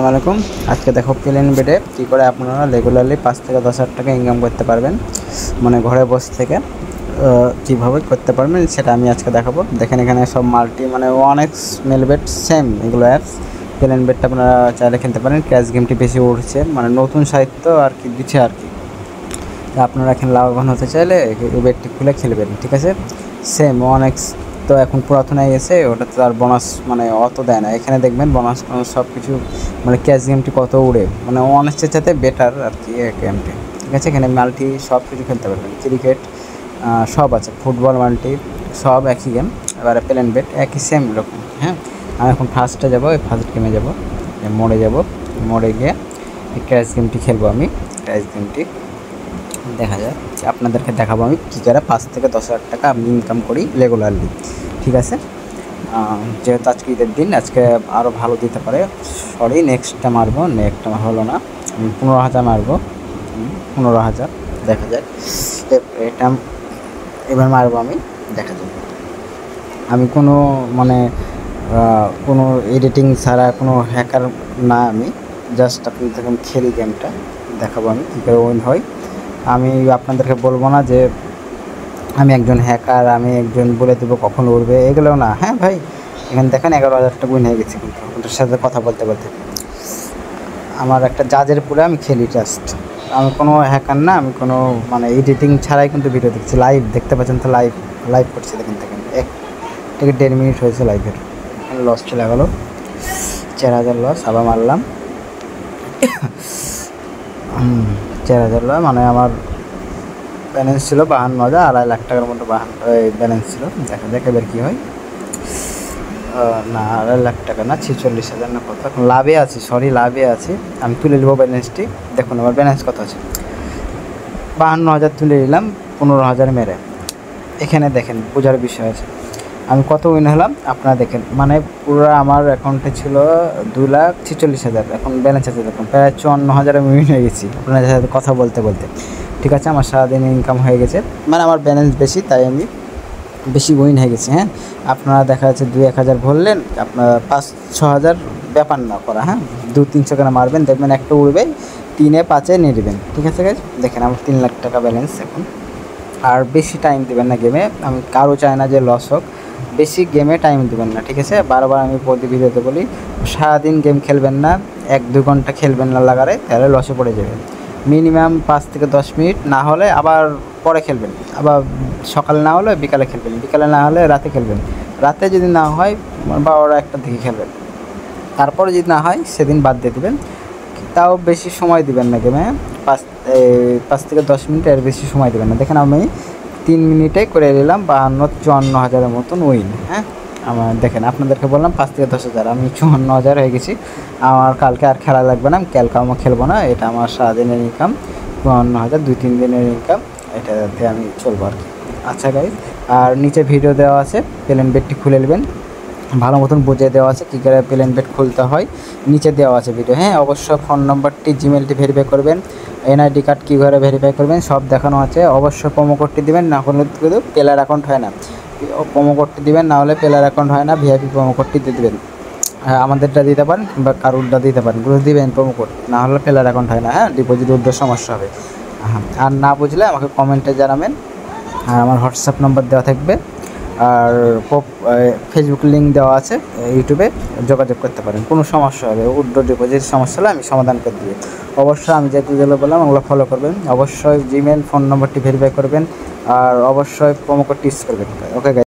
আসসালামু আলাইকুম। আজকে দেখো প্লেন বেডে কী করে আপনারা রেগুলারলি 5 থেকে 10,000 টাকা ইনকাম করতে পারবেন, মানে ঘরে বসে থেকে কীভাবে করতে পারবেন সেটা আমি আজকে দেখাবো। দেখেন এখানে সব মাল্টি মানে অনেক মেল বেড সেম এগুলো অ্যাপস। প্লেন বেডটা আপনারা চাইলে খেলতে পারেন। ক্যাশ গেমটি বেশি উঠছে, মানে নতুন সাহিত্য আর কি দিচ্ছে আর কি। আপনারা এখানে লাভবান হতে চাইলে এই বেডটি খুলে খেলবেন, ঠিক আছে। সেম অনেক তো এখন পুরাতন হয়ে গেছে, ওটা তো আর বোনাস মানে অত দেয় না। এখানে দেখবেন বোনাস সব কিছু মানে ক্যাশ গেমটি কত উড়ে, মানে অনেকের সাথে বেটার আর কি গেমটি, ঠিক আছে। এখানে মাল্টি সব কিছু খেলতে পারবেন, ক্রিকেট সব আছে, ফুটবল মাল্টি সব একই গেম। এবারে প্লেন বেড একই সেম রকম। হ্যাঁ, আমি এখন ফার্স্টে যাবো, এই ফার্স্ট গেমে যাবো, মোড়ে যাব, মোড়ে গিয়ে এই ক্যাশ গেমটি খেলবো আমি। ক্যাশ গেমটি দেখা যায় আপনাদেরকে দেখাবো আমি কী করে 5 থেকে 10,000 টাকা আমি ইনকাম করি রেগুলারলি, ঠিক আছে। যেহেতু আজকে ঈদের দিন, আজকে আরও ভালো দিতে পারে। সরি, নেক্সটটা মারবো, নেক্সটটা হলো না, আমি 15,000 মারবো। 15,000 দেখা যায়। এটা এবার মারবো আমি, দেখা যাবে। আমি কোনো মানে কোনো এডিটিং ছাড়া, কোনো হ্যাকার না, আমি জাস্ট আপনি যখন খেলি গেমটা দেখাবো আমি কী করে উইন হয়। আমি আপনাদেরকে বলবো না যে আমি একজন হ্যাকার, আমি একজন বলে দেবো কখন উঠবে, এগুলোও না। হ্যাঁ ভাই, এখানে দেখেন 11,000 টাকা উইন হয়ে গেছে, কিন্তু ওটার সাথে কথা বলতে বলতে আমার একটা জাজের পুরে আমি খেলি জাস্ট। আমি কোনো হ্যাকার না, আমি কোনো মানে এডিটিং ছাড়াই কিন্তু ভিডিও দেখছি। লাইভ দেখতে পাচ্ছেন তো, লাইভ করছি দেখেন। 1 থেকে 1.5 মিনিট হয়েছে লাইভের। এখানে লস চলে গেলো, 4,000 লস। আবার মারলাম 4,000 লস, মানে আমার ব্যালেন্স ছিল 52,000, 2.5 লাখ টাকার মতো ব্যালেন্স ছিল। দেখা যাক এবার কী হয়। না, 2.5 লাখ টাকা না, 46,000 না কত। এখন লাভে আছি, সরি লাভে আছি। আমি তুলে নেবো ব্যালেন্সটি। দেখুন আমার ব্যালেন্স কত আছে, 52,000 তুলে নিলাম 15,000 মেরে। এখানে দেখেন বোঝার বিষয় আছে আমি কত উইন হলাম। আপনারা দেখেন, মানে পুরো আমার অ্যাকাউন্টে ছিল 2,46,000, এখন ব্যালেন্স আছে দেখুন প্রায় 54,000 আমি উইন হয়ে গেছি আপনাদের সাথে কথা বলতে বলতে, ঠিক আছে। আমার সারাদিন ইনকাম হয়ে গেছে, মানে আমার ব্যালেন্স বেশি তাই আমি বেশি উইন হয়ে গেছি। হ্যাঁ, আপনারা দেখা যাচ্ছে 2-1,000 ভরলেন, আপনার 5-6,000 ব্যাপার না করা। হ্যাঁ, 2-300 করে মারবেন, দেখবেন একটা উড়বে, 3-5 নিয়ে নেবেন, ঠিক আছে গাইজ। দেখেন আমার 3 লাখ টাকা ব্যালেন্স এখন। আর বেশি টাইম দেবেন না গেমে, আমি কারো চাই না যে লস হোক, বেশি গেমে টাইম দেবেন না, ঠিক আছে। বারবার আমি প্রতি ভিডিওতে বলি, সারাদিন গেম খেলবেন না, 1-2 ঘন্টা খেলবেন না লাগারে, তাহলে লসে পড়ে যাবেন। মিনিমাম 5 থেকে 10 মিনিট, না হলে আবার পরে খেলবেন, আবার সকালে না হলে বিকালে খেলবেন, বিকালে না হলে রাতে খেলবেন, রাতে যদি না হয় 12-1টার দিকে খেলবেন। তারপরে যদি না হয় সেদিন বাদ দিয়ে দেবেন, তাও বেশি সময় দিবেন না গেমে। 5 থেকে 10 মিনিট, এর বেশি সময় দেবেন না। দেখেন আমি 3 মিনিটে করে নিলাম 52-54,000 মতন উইন। হ্যাঁ, আমার দেখেন আপনাদেরকে বললাম 5 থেকে 10,000, আমি 54,000 হয়ে গেছি। আমার কালকে আর খেলা লাগবে না, আমি কালকে আমার খেলবো না। এটা আমার সারাদিনের ইনকাম 54,000, 2-3 দিনের ইনকাম, এটাতে আমি চলবো আর কি। আচ্ছা গাইজ, আর নিচে ভিডিও দেওয়া আছে, প্লেন বেডটি খুলে নেবেন, ভালো মতন বুঝিয়ে দেওয়া আছে কী করে প্লেন বেড খুলতে হয়, নিচে দেওয়া আছে ভিডিও। হ্যাঁ, অবশ্যই ফোন নম্বরটি, জিমেলটি ভেরিফাই করবেন, এনআইডি কার্ড কীভাবে ভেরিফাই করবেন সব দেখানো আছে। অবশ্যই প্রোমো কোডটি দেবেন, না হলে কিন্তু প্লেয়ার অ্যাকাউন্ট হয় না। প্রোমো কোডটি দেবেন, না হলে প্লেয়ার অ্যাকাউন্ট হয় না। ভিআইপি প্রোমো কোডটি দিয়ে দেবেন, আমাদেরটা দিতে পারেন কিংবা কারুরটা দিতে পারেন, বুঝে দিবেন প্রোমো কোড, না হলে প্লেয়ার অ্যাকাউন্ট হয় না। হ্যাঁ, ডিপোজিট উঠতে সমস্যা হবে। হ্যাঁ, আর না বুঝলে আমাকে কমেন্টে জানাবেন, আর আমার হোয়াটসঅ্যাপ নম্বর দেওয়া থাকবে, আর ফেসবুক লিঙ্ক দেওয়া আছে, ইউটিউবে যোগাযোগ করতে পারেন। কোনো সমস্যা হবে, উইথড্র ডিপোজিট সমস্যা হলে আমি সমাধান করে দিই। অবশ্যই আমি যেগুলো বললাম ওগুলো ফলো করবেন, অবশ্যই জিমেল ফোন নম্বরটি ভেরিফাই করবেন, আর অবশ্যই প্রোমো কোডটি ইউজ করবেন। ওকে।